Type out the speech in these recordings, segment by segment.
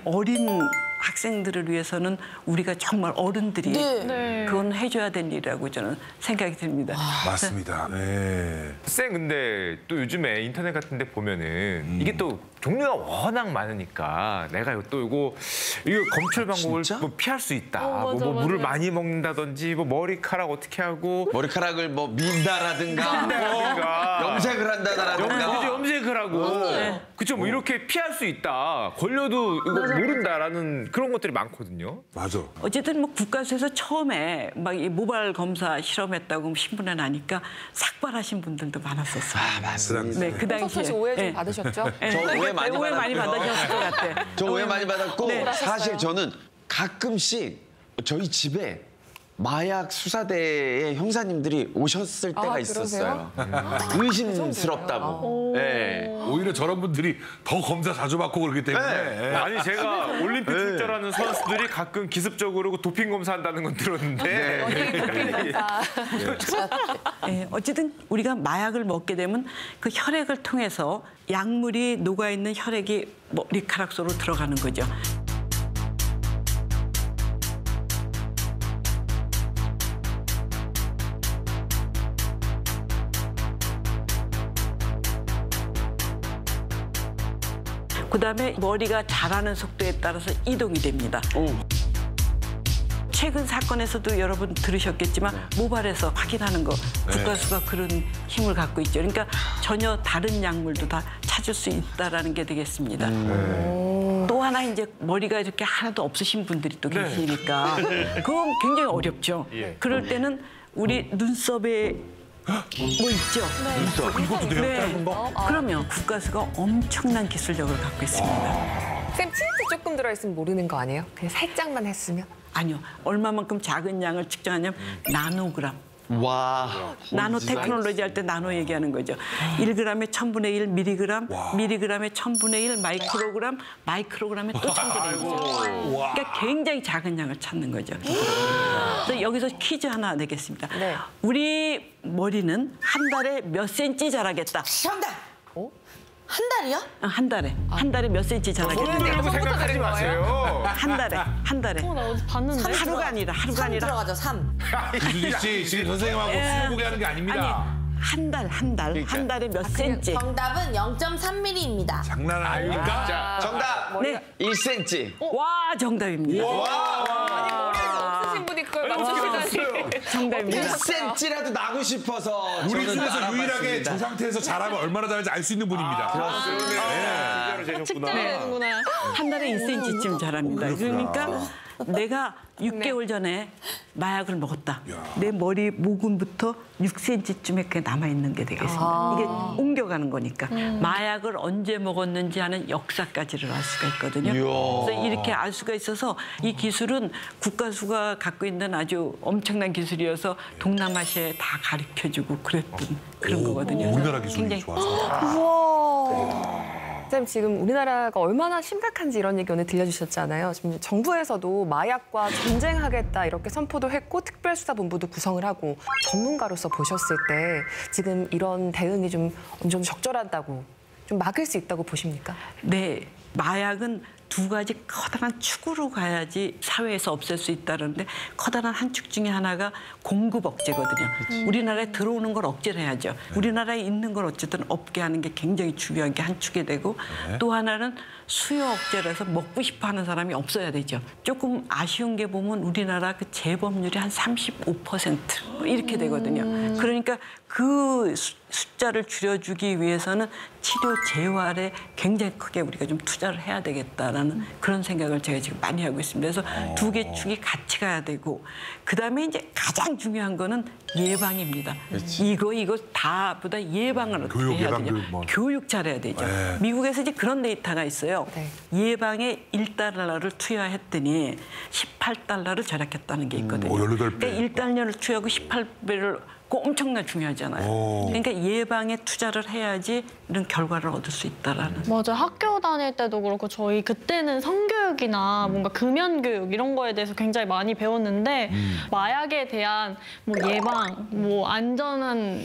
어린 학생들을 위해서는 우리가 정말 어른들이 그건 해줘야 될 일이라고 저는 생각이 듭니다. 맞습니다. 네. 쌤, 근데 또 요즘에 인터넷 같은 데 보면은 이게 또 종류가 워낙 많으니까 내가 또 이거 검출 방법을 뭐 피할 수 있다. 맞아, 뭐 물을 맞아. 많이 먹는다든지 뭐 머리카락 어떻게 하고 머리카락을 뭐 민다라든가 염색을 한다라든가 염색을 하고 그쵸, 뭐 이렇게 피할 수 있다. 걸려도 이거 모른다라는 그런 것들이 많거든요. 맞아. 어쨌든 뭐 국가에서 처음에 막 이 모발 검사 실험했다고 신문에 나니까 삭발하신 분들도 많았었어요. 맞습니다. 네, 그 당시에. 씨 오해 좀 받으셨죠? 저 오해 많이 오해 많이 받았고요. 받으셨을 것 같아. 저 오해 많이 받았고 네. 사실 저는 가끔씩 저희 집에 마약 수사대의 형사님들이 오셨을 때가 있었어요. 의심스럽다고. 네. 오히려 저런 분들이 더 검사 자주 받고 그러기 때문에. 네. 아니, 제가 올림픽 출전하는 선수들이 가끔 기습적으로 도핑 검사한다는 건 들었는데 어쨌든 우리가 마약을 먹게 되면 그 혈액을 통해서 약물이 녹아있는 혈액이 머리카락 속으로 들어가는 거죠. 그다음에 머리가 자라는 속도에 따라서 이동이 됩니다. 최근 사건에서도 여러분 들으셨겠지만 모발에서 확인하는 거 국가수가 그런 힘을 갖고 있죠. 그러니까 전혀 다른 약물도 다 찾을 수 있다라는 게 되겠습니다. 또 하나 이제 머리가 이렇게 하나도 없으신 분들이 또 계시니까 그건 굉장히 어렵죠. 그럴 때는 우리 눈썹에 뭐 있죠? 눈썹 이것도 돼요? 짧은 거? 그러면 국가수가 엄청난 기술력을 갖고 있습니다. 쌤, 틴트 조금 들어있으면 모르는 거 아니에요? 그냥 살짝만 했으면? 아니요. 얼마만큼 작은 양을 측정하냐면 나노그램. 와. 나노 테크놀로지 할 때 나노 얘기하는 거죠. 1g에 1000분의 1 미리그램, 미리그램에 1000분의 1 마이크로그램, 마이크로그램에 또 1000분의 1이죠. 그러니까 굉장히 작은 양을 찾는 거죠. 그래서 여기서 퀴즈 하나 내겠습니다. 네. 우리 머리는 한 달에 몇 센치 자라겠다. 정답! 한 달이요? 한 달에. 한 달에 몇 센치 자라겠다. 그러고 생각하지 마세요. 한 달에. 나 어디 봤는데? 하루가 아니라, 하루가 3 아니라. 들어가죠, 3. 이수지 씨 지금 선생님하고 스무고개 하는 게 아닙니다. 한 달. 한 달에 몇 센치. 정답은 0.3mm입니다. 장난 아닙니까? 정답. 네. 1cm. 와, 정답입니다. 없으신 분이 그걸 맞추시다니. 정답입니다. 1cm라도 나고 싶어서 우리 저는 중에서 알아봤습니다. 유일하게 저 상태에서 자라면 얼마나 자랄지 알 수 있는 분입니다. 측정되는구나. 한 달에 1cm쯤 자랍니다. 그러니까 내가 6개월 전에 마약을 먹었다. 내 머리 모근부터 6cm쯤에 그게 남아있는 게 되겠습니다. 이게 옮겨가는 거니까. 마약을 언제 먹었는지 하는 역사까지를 알 수가 있거든요. 그래서 이렇게 알 수가 있어서 이 기술은 국가수가 갖고 있는 아주 엄청난 기술이어서 동남아시아에 다 가르쳐주고 그랬던 그런 거거든요. 우리나라 기술이 굉장히 좋아서. 쌤, 지금 우리나라가 얼마나 심각한지 이런 얘기 오늘 들려주셨잖아요. 지금 정부에서도 마약과 전쟁하겠다 이렇게 선포도 했고 특별수사본부도 구성을 하고 전문가로서 보셨을 때 지금 이런 대응이 좀 어느 정도 적절하다고 좀 막을 수 있다고 보십니까? 네, 마약은 두 가지 커다란 축으로 가야지 사회에서 없앨 수 있다는데 커다란 한 축 중에 하나가 공급 억제거든요. 우리나라에 들어오는 걸 억제를 해야죠. 우리나라에 있는 걸 어쨌든 없게 하는 게 굉장히 중요한 게 한 축이 되고 또 하나는 수요 억제를 해서 먹고 싶어 하는 사람이 없어야 되죠. 조금 아쉬운 게 보면 우리나라 그 재범률이 한 35% 이렇게 되거든요. 그러니까 그 숫자를 줄여주기 위해서는 치료 재활에 굉장히 크게 우리가 좀 투자를 해야 되겠다라는 그런 생각을 제가 지금 많이 하고 있습니다. 그래서 두 개 축이 같이 가야 되고 그다음에 이제 가장 중요한 거는 예방입니다. 이거 다보다 예방을 어떻게 교육, 해야 예방, 되냐. 교육 뭐. 교육 잘해야 되죠. 미국에서 이제 그런 데이터가 있어요. 예방에 1달러를 투여했더니 18달러를 절약했다는 게 있거든요. 18배. 그러니까 1달러를 투여하고 18배를 엄청나게 중요하잖아요. 그러니까 예방에 투자를 해야지 이런 결과를 얻을 수 있다라는. 맞아. 학교 다닐 때도 그렇고 저희 그때는 성교육 교육이나 뭔가 금연 교육 이런 거에 대해서 굉장히 많이 배웠는데 마약에 대한 뭐 예방, 뭐 안전한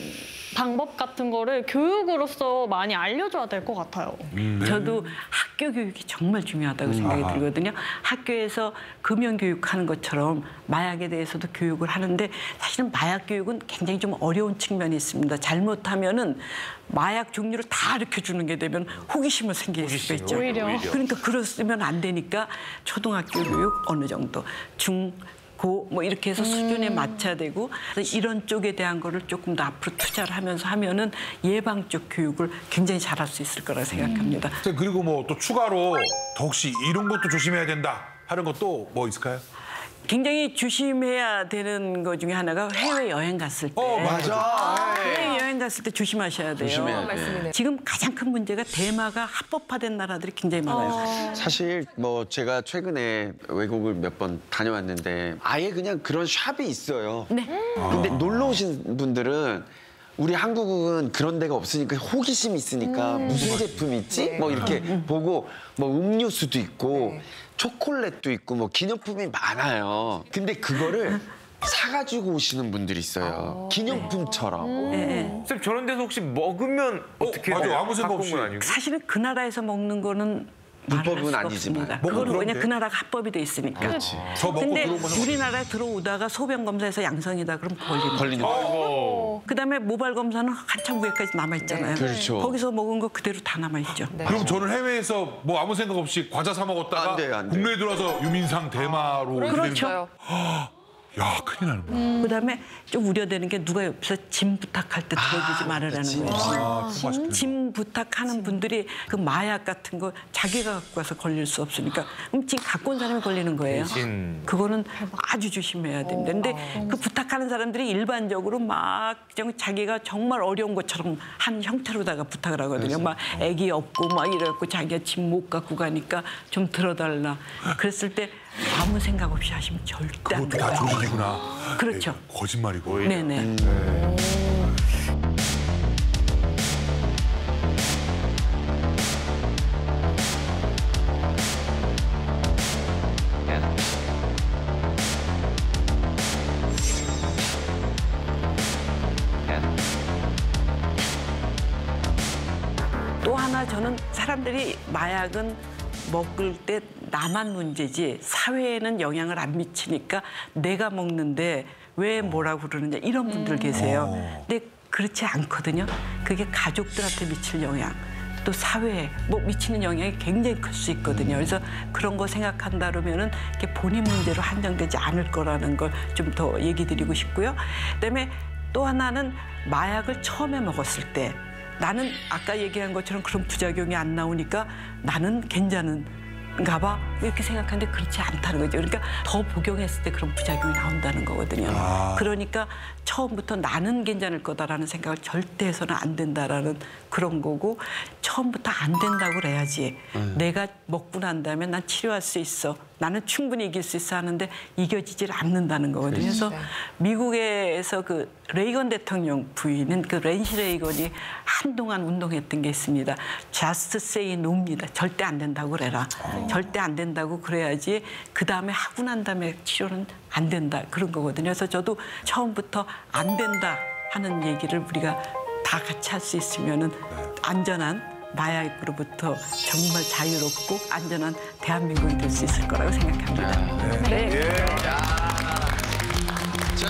방법 같은 거를 교육으로서 많이 알려줘야 될 것 같아요. 저도 학교 교육이 정말 중요하다고 생각이 들거든요. 학교에서 금연 교육하는 것처럼 마약에 대해서도 교육을 하는데 사실은 마약 교육은 굉장히 좀 어려운 측면이 있습니다. 잘못하면은 마약 종류를 다 가르쳐주는 게 되면 호기심을 생길 수가 있죠. 오히려. 그러니까 그러면 안 되니까 초등학교 교육 어느 정도, 고 뭐 이렇게 해서 수준에 맞춰야 되고 그래서 이런 쪽에 대한 거를 조금 더 앞으로 투자를 하면서 하면은 예방 쪽 교육을 굉장히 잘할 수 있을 거라 생각합니다. 선생님, 그리고 뭐 또 추가로 더 혹시 이런 것도 조심해야 된다 하는 것도 뭐 있을까요? 굉장히 조심해야 되는 것 중에 하나가 해외 여행 갔을 때. 맞아. 해외 여행 갔을 때 조심하셔야 돼요. 조심해야 돼. 말씀이네요. 지금 가장 큰 문제가 대마가 합법화된 나라들이 굉장히 많아요. 사실 뭐 제가 최근에 외국을 몇 번 다녀왔는데 아예 그냥 그런 샵이 있어요. 네. 근데 놀러 오신 분들은 우리 한국은 그런 데가 없으니까 호기심이 있으니까 무슨 제품 있지? 뭐 이렇게 보고 뭐 음료수도 있고 초콜릿도 있고 뭐 기념품이 많아요. 근데 그거를 사가지고 오시는 분들이 있어요. 기념품처럼. 쌤 저런 데서 혹시 먹으면 어떻게 맞아. 돼요? 아무 생각 갖고 온 없이. 건 아니고? 사실은 그 나라에서 먹는 거는 말을 할 불법은 수가 아니지만. 없습니다. 먹으면 그거는 왜냐 그런데? 그 나라가 합법이 돼 있으니까. 더 먹고 근데 들어오면 우리나라에 들어오다가 소변 검사에서 양성이다 그럼 걸리는 거. 그다음에 모발 검사는 한참 후에까지 남아 있잖아요. 그렇죠. 거기서 먹은 거 그대로 다 남아 있죠. 그럼 저는 해외에서 뭐 아무 생각 없이 과자 사 먹었다가 안 돼요, 안 돼요. 국내에 들어와서 유민상 대마로 오게 되는 그렇죠. 야, 큰일 나는 거야. 그다음에 좀 우려되는 게 누가 옆에서 짐 부탁할 때 들어주지 말으라는 거예요. 아, 그 맛있겠네. 짐 부탁하는 분들이 그 마약 같은 거 자기가 갖고 와서 걸릴 수 없으니까 그럼 지금 갖고 온 사람이 걸리는 거예요. 대신. 그거는 아주 조심해야 됩니다. 근데 그 부탁하는 사람들이 일반적으로 막 자기가 정말 어려운 것처럼 한 형태로다가 부탁을 하거든요. 막 애기 없고 막 이래갖고 자기가 짐 못 갖고 가니까 좀 들어달라. 그랬을 때 아무 생각 없이 하시면 절대 안 그것도 다 돼요. 조직이구나. 그렇죠. 에이, 거짓말이고. 네네. 또 하나 저는 사람들이 마약은 먹을 때 나만 문제지 사회에는 영향을 안 미치니까 내가 먹는데 왜 뭐라고 그러느냐 이런 분들 계세요. 근데 그렇지 않거든요. 그게 가족들한테 미칠 영향, 또 사회에 뭐 미치는 영향이 굉장히 클 수 있거든요. 그래서 그런 거 생각한다 그러면은 이게 본인 문제로 한정되지 않을 거라는 걸 좀 더 얘기 드리고 싶고요. 그다음에 또 하나는 마약을 처음에 먹었을 때 나는 아까 얘기한 것처럼 그런 부작용이 안 나오니까 나는 괜찮은가 봐 이렇게 생각하는데 그렇지 않다는 거죠. 그러니까 더 복용했을 때 그런 부작용이 나온다는 거거든요. 그러니까 처음부터 나는 괜찮을 거다라는 생각을 절대 해서는 안 된다라는 그런 거고 처음부터 안 된다고 그래야지. 내가 먹고 난 다음에 난 치료할 수 있어. 나는 충분히 이길 수 있어 하는데 이겨지질 않는다는 거거든요. 그래서 미국에서 그 레이건 대통령 부인은 그 낸시 레이건이 한동안 운동했던 게 있습니다. Just say no입니다. 절대 안 된다고 그래라. 절대 안 된다고 그래야지 그다음에 하고 난 다음에 치료는 안 된다. 그런 거거든요. 그래서 저도 처음부터 안 된다 하는 얘기를 우리가 다 같이 할 수 있으면은 안전한 마약으로부터 정말 자유롭고 안전한 대한민국이 될 수 있을 거라고 생각합니다. 네. 자,